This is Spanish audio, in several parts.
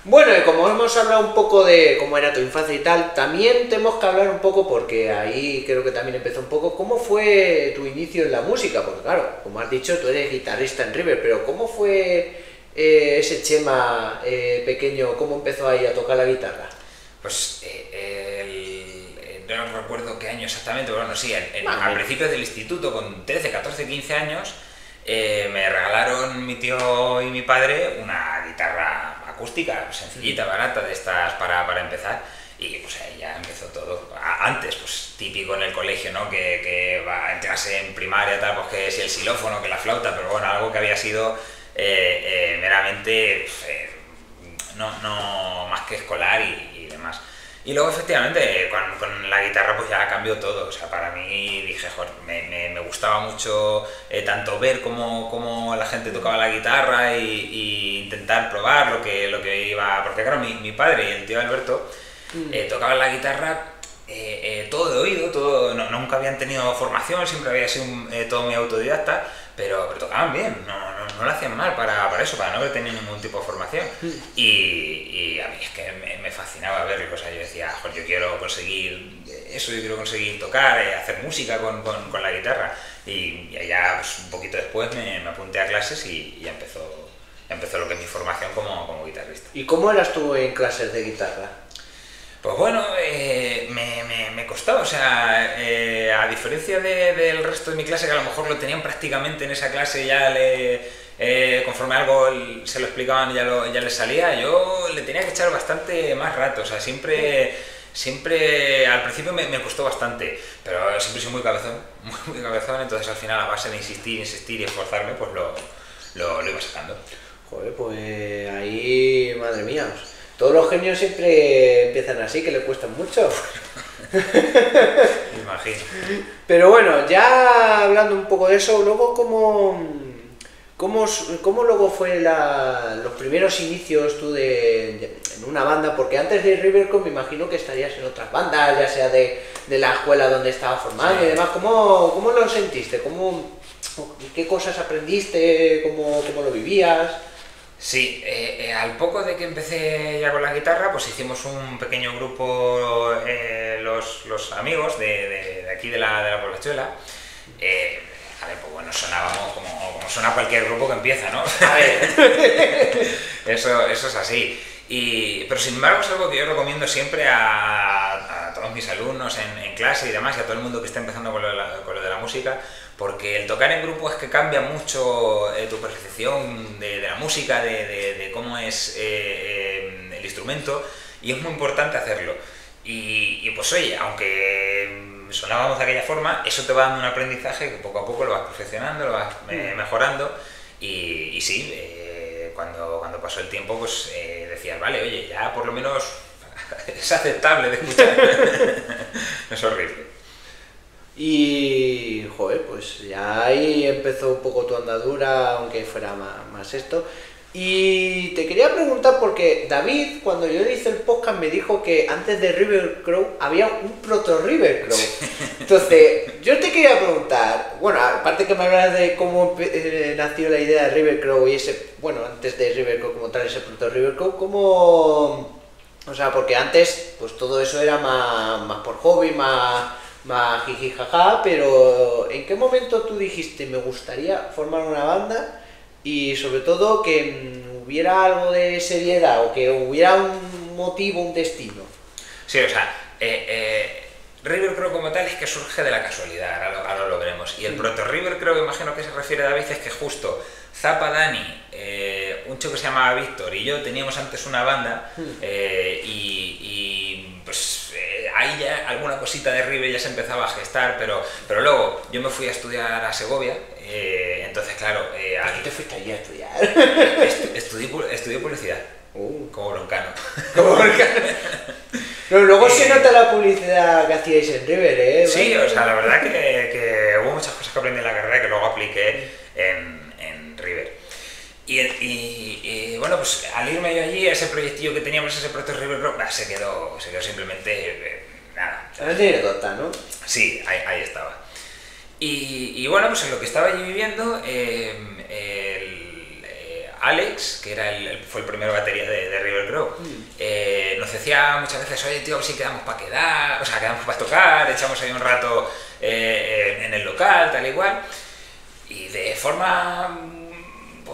Bueno, y como hemos hablado un poco de cómo era tu infancia y tal, también tenemos que hablar un poco, porque ahí creo que también empezó un poco, cómo fue tu inicio en la música, porque claro, como has dicho, tú eres guitarrista en River, pero ¿cómo fue ese Chema pequeño, cómo empezó ahí a tocar la guitarra? Pues no recuerdo qué año exactamente, pero bueno, sí, al Vale. principio del instituto, con 13, 14, 15 años, me regalaron mi tío y mi padre una guitarra acústica, sencillita, barata, de estas para empezar. Y pues ahí ya empezó todo. Antes, pues típico en el colegio, ¿no? Que va en clase en primaria, tal, pues que si el xilófono, que la flauta, pero bueno, algo que había sido meramente no más que escolar y demás. Y luego efectivamente con la guitarra pues ya cambió todo, o sea, para mí dije, joder, me gustaba mucho tanto ver cómo la gente tocaba la guitarra y intentar probar lo que iba, porque claro, mi padre y el tío Alberto tocaban la guitarra todo de oído, nunca habían tenido formación, siempre había sido todo muy autodidacta, pero tocaban bien, no lo hacían mal para eso, para no haber tenido ningún tipo de formación. Y a mí es que me fascinaba verlo, o sea, yo decía, joder, yo quiero conseguir eso, yo quiero conseguir tocar, hacer música con la guitarra. Y ya pues, un poquito después me apunté a clases y ya empezó lo que es mi formación como guitarrista. ¿Y cómo eras tú en clases de guitarra? Pues bueno, me costaba, o sea, a diferencia del resto de mi clase, que a lo mejor lo tenían prácticamente en esa clase, conforme algo se lo explicaban y ya les salía, yo le tenía que echar bastante más rato, o sea, siempre al principio me costó bastante, pero siempre soy muy cabezón, muy cabezón, entonces al final a base de insistir y esforzarme, pues lo iba sacando. Joder, pues ahí, madre mía, pues, todos los genios siempre empiezan así, que le cuestan mucho. Me imagino. Pero bueno, ya hablando un poco de eso, luego cómo luego fue los primeros inicios tú en una banda, porque antes de Rivercom me imagino que estarías en otras bandas, ya sea de la escuela donde estabas formando Sí. y demás. ¿Cómo lo sentiste? ¿Qué cosas aprendiste? ¿Cómo lo vivías? Sí, al poco de que empecé ya con la guitarra, pues hicimos un pequeño grupo, los amigos de aquí de la Poblachuela. A ver, pues bueno, sonábamos como suena cualquier grupo que empieza, ¿no? A ver. Eso es así. Pero sin embargo es algo que yo recomiendo siempre a todos mis alumnos en clase y demás, y a todo el mundo que está empezando con lo de la música, porque el tocar en grupo es que cambia mucho tu percepción de la música, de cómo es el instrumento, y es muy importante hacerlo. Pues oye, aunque sonábamos de aquella forma, eso te va dando un aprendizaje que poco a poco lo vas perfeccionando, lo vas mejorando, y sí, cuando pasó el tiempo, pues decías, vale, oye, ya por lo menos es aceptable de escuchar. Es horrible. Y, joder, pues ya ahí empezó un poco tu andadura, aunque fuera más esto. Y te quería preguntar porque David, cuando yo le hice el podcast, me dijo que antes de River Crow había un proto River Crow. Entonces, yo te quería preguntar, bueno, aparte que me hablas de cómo nació la idea de River Crow y ese, bueno, antes de River Crow como tal, ese proto River Crow, ¿cómo...? O sea, porque antes, pues todo eso era más por hobby, más jiji jaja, pero ¿en qué momento tú dijiste me gustaría formar una banda y sobre todo que hubiera algo de seriedad o que hubiera un motivo, un destino? Sí, o sea, River Crow como tal es que surge de la casualidad, ahora lo veremos. Y el proto River Crow, imagino que se refiere a David, es que justo Zapa, Dani, un chico que se llamaba Víctor y yo teníamos antes una banda pues ahí ya alguna cosita de River ya se empezaba a gestar, pero luego yo me fui a estudiar a Segovia, entonces claro... ¿Por qué te fuiste allí a estudiar? Estudié publicidad, como broncano. Como pero luego se nota la publicidad que hacíais en River, ¿eh? Sí, o sea, la verdad que hubo muchas cosas que aprendí en la carrera que luego apliqué en River. Y bueno, pues al irme yo allí, ese proyectillo que teníamos, ese proyecto River Rock, se quedó simplemente nada. Anécdota, ¿no? Sí, ahí estaba. Y bueno, pues en lo que estaba allí viviendo, Alex, que fue el primer batería de River Crow, nos decía muchas veces, oye tío, si quedamos para quedar, o sea, quedamos para tocar, echamos ahí un rato en el local, tal y cual, y de forma,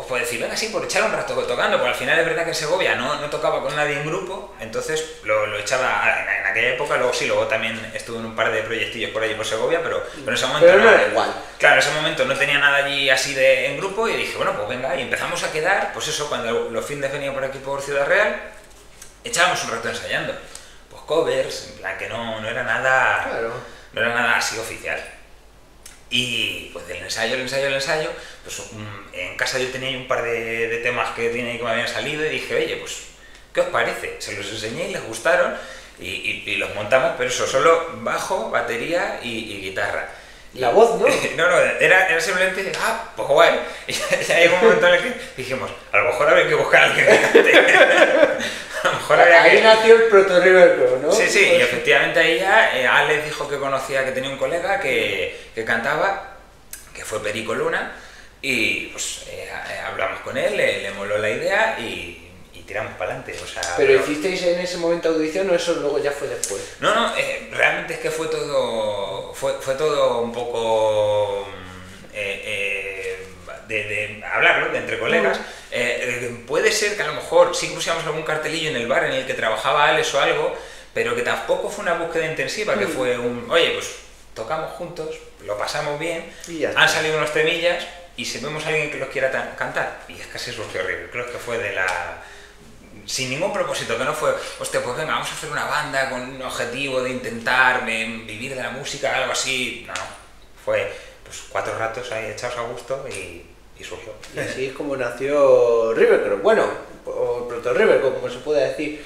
pues decir, venga, sí, por echar un rato tocando, porque al final es verdad que en Segovia no tocaba con nadie en grupo, entonces lo echaba en aquella época, luego también estuve en un par de proyectillos por allí por Segovia, pero en ese momento pero no era igual. Claro, en ese momento no tenía nada allí así en grupo y dije, bueno, pues venga, y empezamos a quedar, pues eso, cuando los fines venían por aquí por Ciudad Real, echábamos un rato ensayando, pues covers, en plan que no era nada, Claro. no era nada así oficial. Y pues del ensayo, pues en casa yo tenía un par de temas que me habían salido y dije, oye, pues, ¿qué os parece? Se los enseñé y les gustaron y los montamos, pero eso, solo bajo, batería y guitarra. La voz, ¿no? No, era simplemente, pues guay. Y ya llegó un momento en el que dijimos, a lo mejor habría que buscar a alguien que cante. A lo mejor habría Ahí nació el proto River Crow, ¿no? Sí, y Pues, efectivamente ahí ya Alex dijo que conocía, que tenía un colega que cantaba, que fue Perico Luna, y pues hablamos con él, le moló la idea y tiramos para adelante. O sea, ¿Pero hicisteis en ese momento audición o eso luego ya fue después? No, realmente es que fue todo un poco de hablarlo, de entre colegas. Puede ser que a lo mejor sí que pusiéramos algún cartelillo en el bar en el que trabajaba Alex o algo, pero que tampoco fue una búsqueda intensiva, que fue oye, pues tocamos juntos, lo pasamos bien, Y ya han está. salido unos temillas y si vemos a alguien que los quiera cantar, y es que así surgió River, creo que fue sin ningún propósito, que no fue, hostia, pues venga, vamos a hacer una banda con un objetivo de intentar vivir de la música, algo así. No, fue pues 4 ratos ahí echados a gusto y surgió. Y así es como nació River Crow. Bueno, o proto River Crow, como se puede decir.